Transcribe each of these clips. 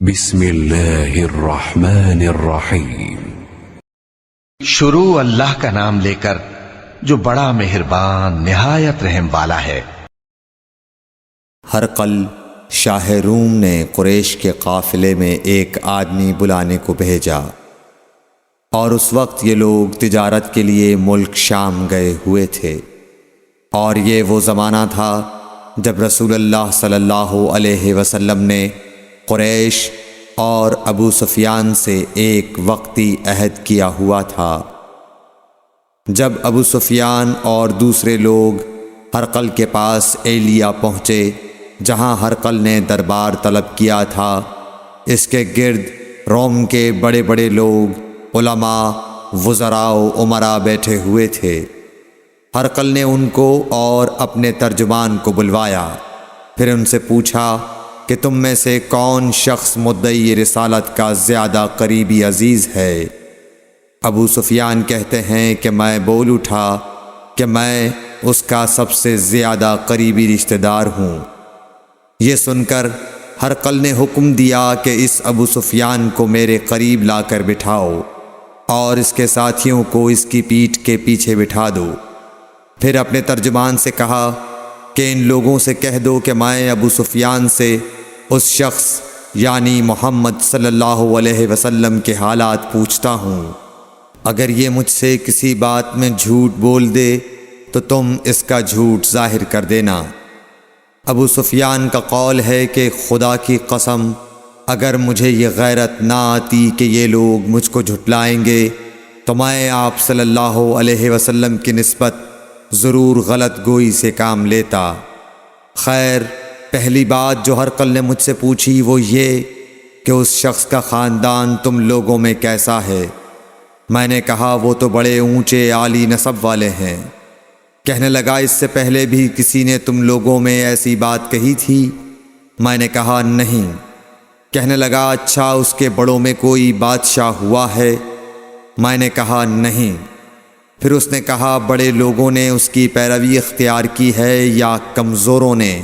بسم اللہ الرحمن الرحیم۔ شروع اللہ کا نام لے کر جو بڑا مہربان نہایت رحم والا ہے۔ ہرقل شاہ روم نے قریش کے قافلے میں ایک آدمی بلانے کو بھیجا، اور اس وقت یہ لوگ تجارت کے لیے ملک شام گئے ہوئے تھے، اور یہ وہ زمانہ تھا جب رسول اللہ صلی اللہ علیہ وسلم نے قریش اور ابو سفیان سے ایک وقتی عہد کیا ہوا تھا۔ جب ابو سفیان اور دوسرے لوگ ہرقل کے پاس ایلیا پہنچے، جہاں ہرقل نے دربار طلب کیا تھا، اس کے گرد روم کے بڑے بڑے لوگ، علماء، وزراء و امراء بیٹھے ہوئے تھے۔ ہرقل نے ان کو اور اپنے ترجمان کو بلوایا، پھر ان سے پوچھا کہ تم میں سے کون شخص مدعی رسالت کا زیادہ قریبی عزیز ہے؟ ابو سفیان کہتے ہیں کہ میں بول اٹھا کہ میں اس کا سب سے زیادہ قریبی رشتہ دار ہوں۔ یہ سن کر ہرقل نے حکم دیا کہ اس ابو سفیان کو میرے قریب لا کر بٹھاؤ، اور اس کے ساتھیوں کو اس کی پیٹھ کے پیچھے بٹھا دو۔ پھر اپنے ترجمان سے کہا کہ ان لوگوں سے کہہ دو کہ میں ابو سفیان سے اس شخص یعنی محمد صلی اللہ علیہ وسلم کے حالات پوچھتا ہوں۔ اگر یہ مجھ سے کسی بات میں جھوٹ بول دے تو تم اس کا جھوٹ ظاہر کر دینا۔ ابو سفیان کا قول ہے کہ خدا کی قسم، اگر مجھے یہ غیرت نہ آتی کہ یہ لوگ مجھ کو جھٹلائیں گے تو میں آپ صلی اللہ علیہ وسلم کی نسبت ضرور غلط گوئی سے کام لیتا۔ خیر، پہلی بات جو ہرقل نے مجھ سے پوچھی وہ یہ کہ اس شخص کا خاندان تم لوگوں میں کیسا ہے؟ میں نے کہا وہ تو بڑے اونچے عالی نسب والے ہیں۔ کہنے لگا اس سے پہلے بھی کسی نے تم لوگوں میں ایسی بات کہی تھی؟ میں نے کہا نہیں۔ کہنے لگا اچھا اس کے بڑوں میں کوئی بادشاہ ہوا ہے؟ میں نے کہا نہیں۔ پھر اس نے کہا بڑے لوگوں نے اس کی پیروی اختیار کی ہے یا کمزوروں نے؟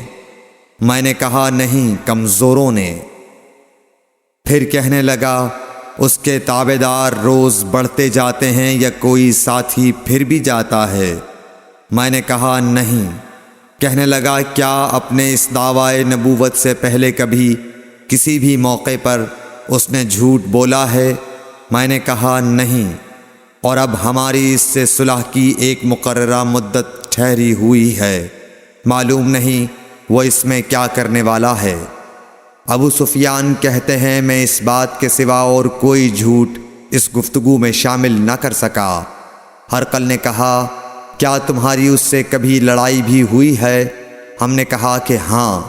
میں نے کہا نہیں، کمزوروں نے۔ پھر کہنے لگا اس کے تابعدار روز بڑھتے جاتے ہیں یا کوئی ساتھی پھر بھی جاتا ہے؟ میں نے کہا نہیں۔ کہنے لگا کیا اپنے اس دعوی نبوت سے پہلے کبھی کسی بھی موقع پر اس نے جھوٹ بولا ہے؟ میں نے کہا نہیں، اور اب ہماری اس سے صلح کی ایک مقررہ مدت ٹھہری ہوئی ہے، معلوم نہیں وہ اس میں کیا کرنے والا ہے۔ ابو سفیان کہتے ہیں میں اس بات کے سوا اور کوئی جھوٹ اس گفتگو میں شامل نہ کر سکا۔ ہرقل نے کہا کیا تمہاری اس سے کبھی لڑائی بھی ہوئی ہے؟ ہم نے کہا کہ ہاں۔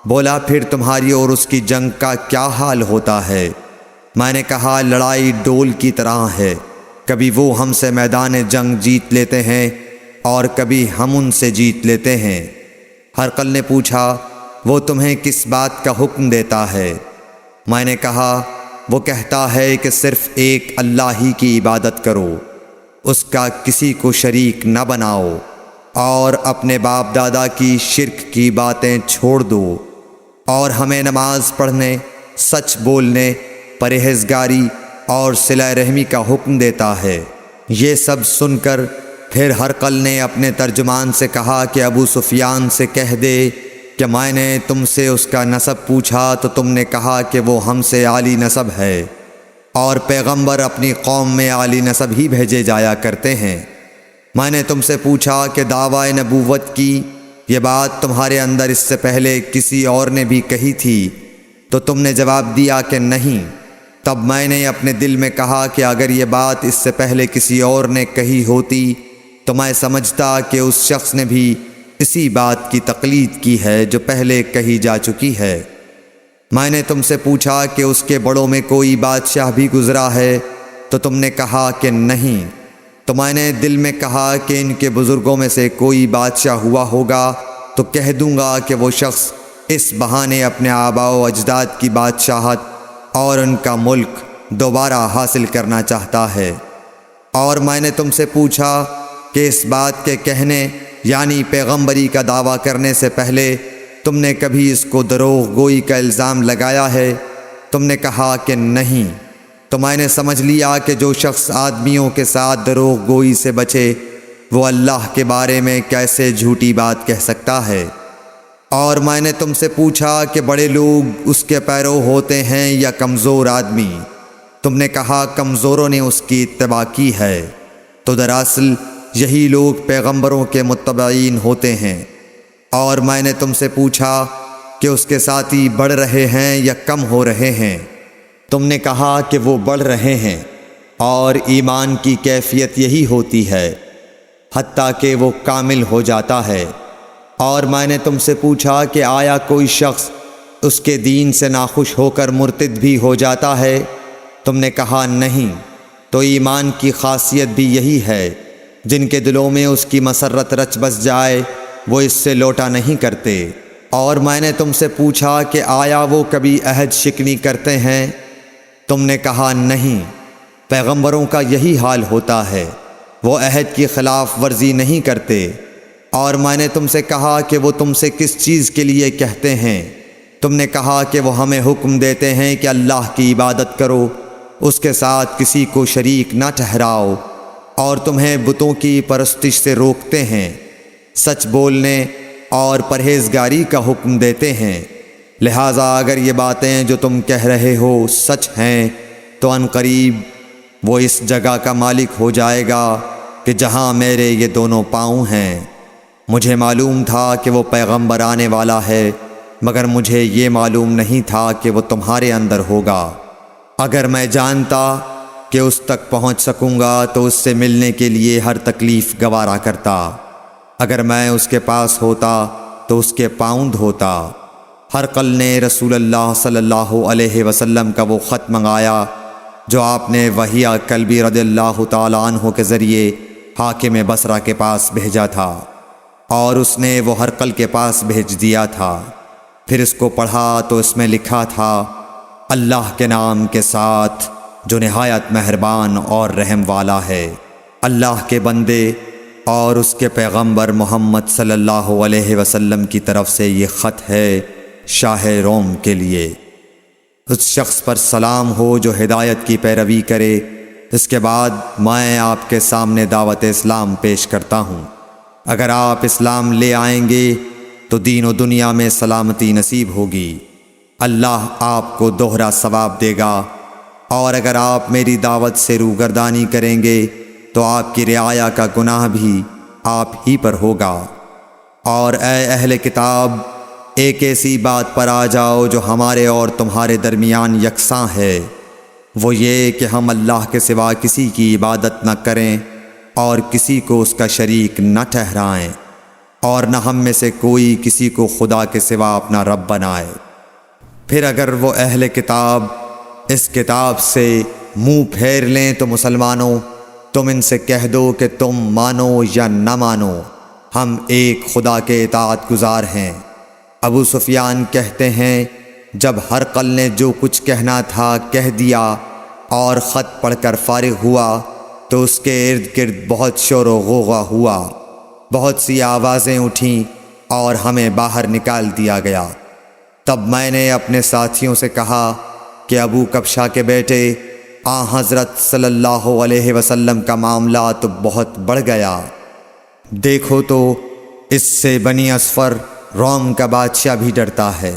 بولا پھر تمہاری اور اس کی جنگ کا کیا حال ہوتا ہے؟ میں نے کہا لڑائی ڈول کی طرح ہے، کبھی وہ ہم سے میدان جنگ جیت لیتے ہیں اور کبھی ہم ان سے جیت لیتے ہیں۔ ہرقل نے پوچھا وہ تمہیں کس بات کا حکم دیتا ہے؟ میں نے کہا وہ کہتا ہے کہ صرف ایک اللہ ہی کی عبادت کرو، اس کا کسی کو شریک نہ بناؤ، اور اپنے باپ دادا کی شرک کی باتیں چھوڑ دو، اور ہمیں نماز پڑھنے، سچ بولنے، پرہیزگاری اور صلہ رحمی کا حکم دیتا ہے۔ یہ سب سن کر پھر ہرقل نے اپنے ترجمان سے کہا کہ ابو سفیان سے کہہ دے کہ میں نے تم سے اس کا نسب پوچھا تو تم نے کہا کہ وہ ہم سے عالی نسب ہے، اور پیغمبر اپنی قوم میں عالی نسب ہی بھیجے جایا کرتے ہیں۔ میں نے تم سے پوچھا کہ دعوی نبوت کی یہ بات تمہارے اندر اس سے پہلے کسی اور نے بھی کہی تھی؟ تو تم نے جواب دیا کہ نہیں۔ تب میں نے اپنے دل میں کہا کہ اگر یہ بات اس سے پہلے کسی اور نے کہی ہوتی تو میں سمجھتا کہ اس شخص نے بھی اسی بات کی تقلید کی ہے جو پہلے کہی جا چکی ہے۔ میں نے تم سے پوچھا کہ اس کے بڑوں میں کوئی بادشاہ بھی گزرا ہے؟ تو تم نے کہا کہ نہیں۔ تو میں نے دل میں کہا کہ ان کے بزرگوں میں سے کوئی بادشاہ ہوا ہوگا تو کہہ دوں گا کہ وہ شخص اس بہانے اپنے آباء و اجداد کی بادشاہت اور ان کا ملک دوبارہ حاصل کرنا چاہتا ہے۔ اور میں نے تم سے پوچھا کہ اس بات کے کہنے یعنی پیغمبری کا دعویٰ کرنے سے پہلے تم نے کبھی اس کو دروغ گوئی کا الزام لگایا ہے؟ تم نے کہا کہ نہیں، تو میں نے سمجھ لیا کہ جو شخص آدمیوں کے ساتھ دروغ گوئی سے بچے وہ اللہ کے بارے میں کیسے جھوٹی بات کہہ سکتا ہے۔ اور میں نے تم سے پوچھا کہ بڑے لوگ اس کے پیرو ہوتے ہیں یا کمزور آدمی؟ تم نے کہا کمزوروں نے اس کی اتباع کی ہے، تو دراصل یہی لوگ پیغمبروں کے متبعین ہوتے ہیں۔ اور میں نے تم سے پوچھا کہ اس کے ساتھی بڑھ رہے ہیں یا کم ہو رہے ہیں؟ تم نے کہا کہ وہ بڑھ رہے ہیں، اور ایمان کی کیفیت یہی ہوتی ہے حتیٰ کہ وہ کامل ہو جاتا ہے۔ اور میں نے تم سے پوچھا کہ آیا کوئی شخص اس کے دین سے ناخوش ہو کر مرتد بھی ہو جاتا ہے؟ تم نے کہا نہیں، تو ایمان کی خاصیت بھی یہی ہے، جن کے دلوں میں اس کی مسرت رچ بس جائے وہ اس سے لوٹا نہیں کرتے۔ اور میں نے تم سے پوچھا کہ آیا وہ کبھی عہد شکنی کرتے ہیں؟ تم نے کہا نہیں، پیغمبروں کا یہی حال ہوتا ہے، وہ عہد کی خلاف ورزی نہیں کرتے۔ اور میں نے تم سے کہا کہ وہ تم سے کس چیز کے لیے کہتے ہیں؟ تم نے کہا کہ وہ ہمیں حکم دیتے ہیں کہ اللہ کی عبادت کرو، اس کے ساتھ کسی کو شریک نہ ٹھہراؤ، اور تمہیں بتوں کی پرستش سے روکتے ہیں، سچ بولنے اور پرہیزگاری کا حکم دیتے ہیں۔ لہٰذا اگر یہ باتیں جو تم کہہ رہے ہو سچ ہیں تو ان قریب وہ اس جگہ کا مالک ہو جائے گا کہ جہاں میرے یہ دونوں پاؤں ہیں۔ مجھے معلوم تھا کہ وہ پیغمبر آنے والا ہے، مگر مجھے یہ معلوم نہیں تھا کہ وہ تمہارے اندر ہوگا۔ اگر میں جانتا کہ اس تک پہنچ سکوں گا تو اس سے ملنے کے لیے ہر تکلیف گوارا کرتا۔ اگر میں اس کے پاس ہوتا تو اس کے پاؤں دھوتا۔ ہرقل نے رسول اللہ صلی اللہ علیہ وسلم کا وہ خط منگایا جو آپ نے وحیہ کلبی رضی اللہ تعالیٰ عنہ کے ذریعے حاکم بصرہ کے پاس بھیجا تھا، اور اس نے وہ ہرقل کے پاس بھیج دیا تھا۔ پھر اس کو پڑھا تو اس میں لکھا تھا، اللہ کے نام کے ساتھ جو نہایت مہربان اور رحم والا ہے۔ اللہ کے بندے اور اس کے پیغمبر محمد صلی اللہ علیہ وسلم کی طرف سے یہ خط ہے شاہ روم کے لیے۔ اس شخص پر سلام ہو جو ہدایت کی پیروی کرے۔ اس کے بعد میں آپ کے سامنے دعوت اسلام پیش کرتا ہوں۔ اگر آپ اسلام لے آئیں گے تو دین و دنیا میں سلامتی نصیب ہوگی، اللہ آپ کو دوہرا ثواب دے گا۔ اور اگر آپ میری دعوت سے روگردانی کریں گے تو آپ کی رعایا کا گناہ بھی آپ ہی پر ہوگا۔ اور اے اہل کتاب، ایک ایسی بات پر آ جاؤ جو ہمارے اور تمہارے درمیان یکساں ہے، وہ یہ کہ ہم اللہ کے سوا کسی کی عبادت نہ کریں اور کسی کو اس کا شریک نہ ٹھہرائیں، اور نہ ہم میں سے کوئی کسی کو خدا کے سوا اپنا رب بنائے۔ پھر اگر وہ اہل کتاب اس کتاب سے منہ پھیر لیں تو مسلمانوں، تم ان سے کہہ دو کہ تم مانو یا نہ مانو، ہم ایک خدا کے اطاعت گزار ہیں۔ ابو سفیان کہتے ہیں، جب ہرقل نے جو کچھ کہنا تھا کہہ دیا اور خط پڑھ کر فارغ ہوا تو اس کے ارد گرد بہت شور و غوغا ہوا، بہت سی آوازیں اٹھیں اور ہمیں باہر نکال دیا گیا۔ تب میں نے اپنے ساتھیوں سے کہا کہ ابو کبشہ کے بیٹے حضرت صلی اللہ علیہ وسلم کا معاملہ تو بہت بڑھ گیا۔ دیکھو تو اس سے بنی اصفر روم کا بادشاہ بھی ڈرتا ہے۔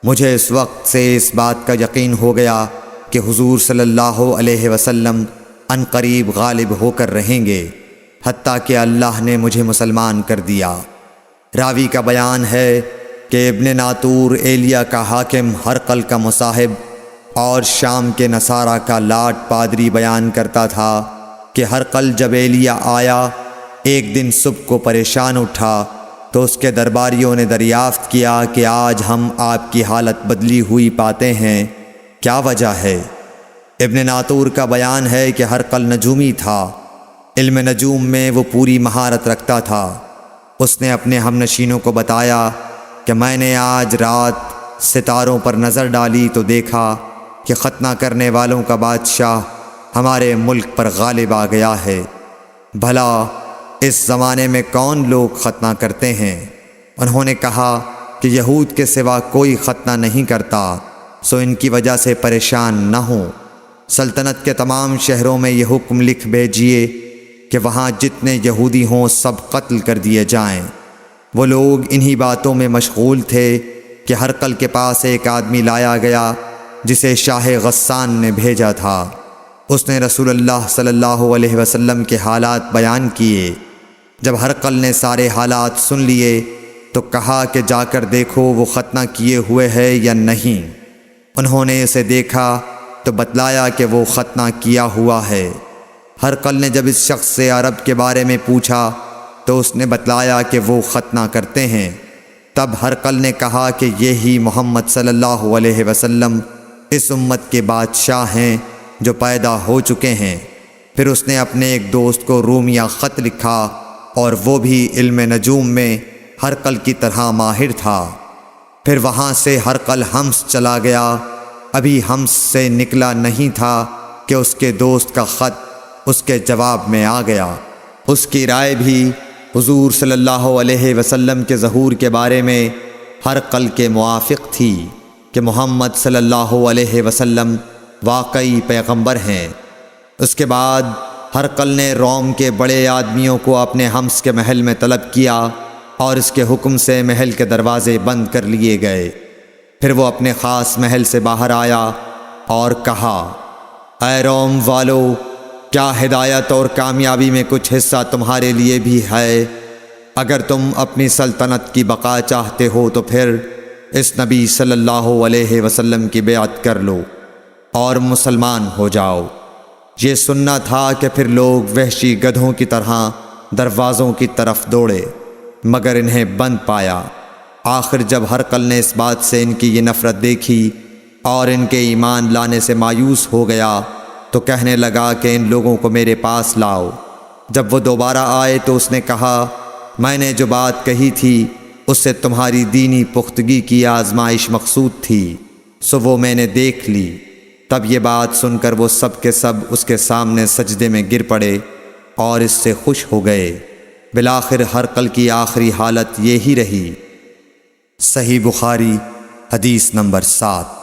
مجھے اس وقت سے اس بات کا یقین ہو گیا کہ حضور صلی اللہ علیہ وسلم ان قریب غالب ہو کر رہیں گے، حتیٰ کہ اللہ نے مجھے مسلمان کر دیا۔ راوی کا بیان ہے کہ ابن ناطور ایلیا کا حاکم ہرقل کا مصاحب اور شام کے نصارہ کا لاٹ پادری بیان کرتا تھا کہ ہرقل جب ایلیا آیا ایک دن صبح کو پریشان اٹھا تو اس کے درباریوں نے دریافت کیا کہ آج ہم آپ کی حالت بدلی ہوئی پاتے ہیں، کیا وجہ ہے؟ ابن ناطور کا بیان ہے کہ ہرقل نجومی تھا، علم نجوم میں وہ پوری مہارت رکھتا تھا۔ اس نے اپنے ہم نشینوں کو بتایا کہ میں نے آج رات ستاروں پر نظر ڈالی تو دیکھا کہ ختنہ کرنے والوں کا بادشاہ ہمارے ملک پر غالب آ گیا ہے۔ بھلا اس زمانے میں کون لوگ ختنہ کرتے ہیں؟ انہوں نے کہا کہ یہود کے سوا کوئی ختنہ نہیں کرتا، سو ان کی وجہ سے پریشان نہ ہوں۔ سلطنت کے تمام شہروں میں یہ حکم لکھ بھیجیے کہ وہاں جتنے یہودی ہوں سب قتل کر دیے جائیں۔ وہ لوگ انہی باتوں میں مشغول تھے کہ ہرقل کے پاس ایک آدمی لایا گیا جسے شاہ غسان نے بھیجا تھا۔ اس نے رسول اللہ صلی اللہ علیہ وسلم کے حالات بیان کیے۔ جب ہرقل نے سارے حالات سن لیے تو کہا کہ جا کر دیکھو وہ ختنہ کیے ہوئے ہے یا نہیں۔ انہوں نے اسے دیکھا تو بتلایا کہ وہ ختنہ کیا ہوا ہے۔ ہرقل نے جب اس شخص سے عرب کے بارے میں پوچھا تو اس نے بتلایا کہ وہ ختنہ کرتے ہیں۔ تب ہرقل نے کہا کہ یہی محمد صلی اللہ علیہ وسلم اس امت کے بادشاہ ہیں جو پیدا ہو چکے ہیں۔ پھر اس نے اپنے ایک دوست کو رومیہ خط لکھا اور وہ بھی علم نجوم میں ہرقل کی طرح ماہر تھا۔ پھر وہاں سے ہرقل حمص چلا گیا۔ ابھی حمص سے نکلا نہیں تھا کہ اس کے دوست کا خط اس کے جواب میں آ گیا۔ اس کی رائے بھی حضور صلی اللہ علیہ وسلم کے ظہور کے بارے میں ہرقل کے موافق تھی کہ محمد صلی اللہ علیہ وسلم واقعی پیغمبر ہیں۔ اس کے بعد ہرقل نے روم کے بڑے آدمیوں کو اپنے حمص کے محل میں طلب کیا اور اس کے حکم سے محل کے دروازے بند کر لیے گئے۔ پھر وہ اپنے خاص محل سے باہر آیا اور کہا، اے روم والو، کیا ہدایت اور کامیابی میں کچھ حصہ تمہارے لیے بھی ہے؟ اگر تم اپنی سلطنت کی بقا چاہتے ہو تو پھر اس نبی صلی اللہ علیہ وسلم کی بیعت کر لو اور مسلمان ہو جاؤ۔ یہ سننا تھا کہ پھر لوگ وحشی گدھوں کی طرح دروازوں کی طرف دوڑے، مگر انہیں بند پایا۔ آخر جب ہرقل نے اس بات سے ان کی یہ نفرت دیکھی اور ان کے ایمان لانے سے مایوس ہو گیا تو کہنے لگا کہ ان لوگوں کو میرے پاس لاؤ۔ جب وہ دوبارہ آئے تو اس نے کہا، میں نے جو بات کہی تھی اس سے تمہاری دینی پختگی کی آزمائش مقصود تھی، سو وہ میں نے دیکھ لی۔ تب یہ بات سن کر وہ سب کے سب اس کے سامنے سجدے میں گر پڑے اور اس سے خوش ہو گئے۔ بالآخر ہرقل کی آخری حالت یہی رہی۔ صحیح بخاری حدیث نمبر 7۔